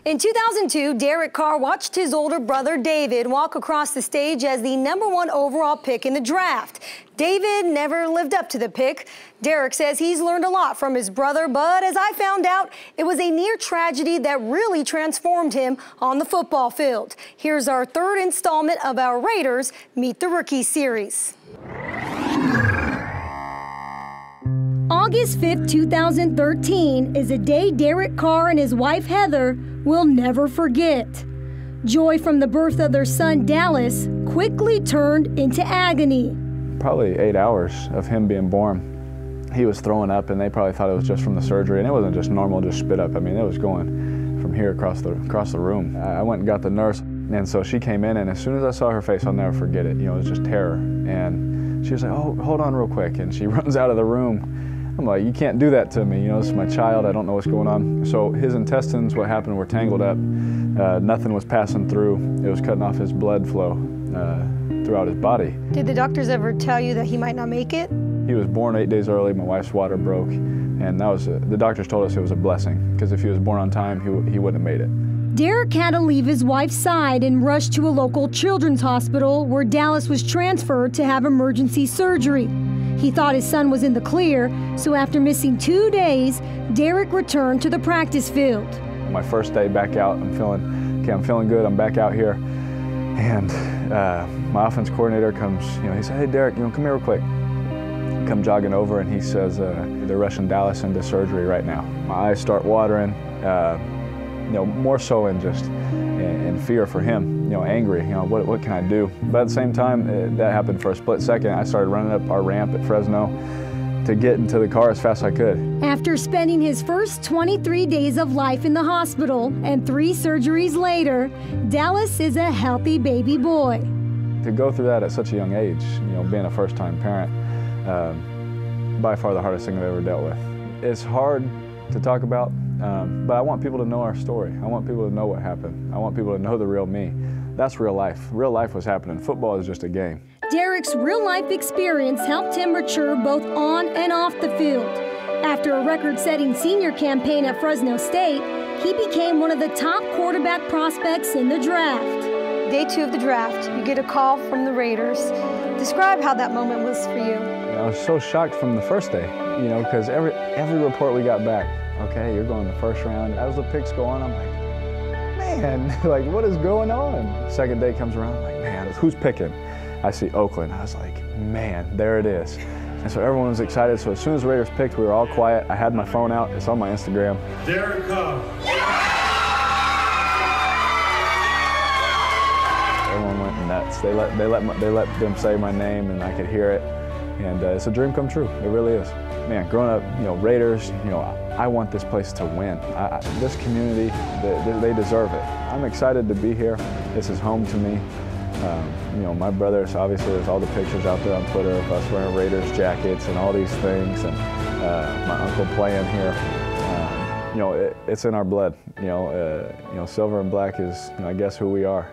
In 2002, Derek Carr watched his older brother David walk across the stage as the #1 overall pick in the draft. David never lived up to the pick. Derek says he's learned a lot from his brother, but as I found out, it was a near tragedy that really transformed him on the football field. Here's our third installment of our Raiders Meet the Rookies series. August 5th, 2013 is a day Derek Carr and his wife Heather will never forget. Joy from the birth of their son Dallas quickly turned into agony. Probably 8 hours of him being born. He was throwing up and they probably thought it was just from the surgery, and it wasn't just normal, just spit up. I mean, it was going from here across the room. I went and got the nurse, and so she came in, and as soon as I saw her face, I'll never forget it. You know, it was just terror. And she was like, "Oh, hold on real quick," and she runs out of the room. I'm like, "You can't do that to me. You know, this is my child. I don't know what's going on." So his intestines, what happened, were tangled up. Nothing was passing through. It was cutting off his blood flow throughout his body. Did the doctors ever tell you that he might not make it? He was born 8 days early. My wife's water broke, and that was the doctors told us it was a blessing, because if he was born on time, he wouldn't have made it. Derek had to leave his wife's side and rush to a local children's hospital where Dallas was transferred to have emergency surgery. He thought his son was in the clear, so after missing 2 days, Derek returned to the practice field. My first day back out, I'm feeling good. I'm back out here, and my offense coordinator comes. He said, "Hey, Derek, come here real quick." Come jogging over, and he says, "They're rushing Dallas into surgery right now." My eyes start watering. More so in fear for him, angry, what can I do? But at the same time, that happened for a split second. I started running up our ramp at Fresno to get into the car as fast as I could. After spending his first 23 days of life in the hospital and 3 surgeries later, Dallas is a healthy baby boy. To go through that at such a young age, being a first-time parent, by far the hardest thing I've ever dealt with. It's hard to talk about, but I want people to know our story. I want people to know what happened. I want people to know the real me. That's real life. Real life was happening. Football is just a game. Derek's real-life experience helped him mature both on and off the field. After a record-setting senior campaign at Fresno State, he became one of the top quarterback prospects in the draft. Day 2 of the draft, you get a call from the Raiders. Describe how that moment was for you. I was so shocked from the first day, because every report we got back, okay, you're going the first round. As the picks go on, I'm like, man, like, what is going on? Second day comes around, I'm like, man, who's picking? I see Oakland. I was like, man, there it is. And so everyone was excited. So as soon as the Raiders picked, we were all quiet. I had my phone out. It's on my Instagram. Derek Carr. Everyone went nuts. They let them say my name, and I could hear it. And it's a dream come true. It really is. Man, growing up, Raiders, I want this place to win. This community, they deserve it. I'm excited to be here. This is home to me. My brothers, obviously there's all the pictures out there on Twitter of us wearing Raiders jackets and all these things, and my uncle playing here. It's in our blood. Silver and black is, I guess, who we are.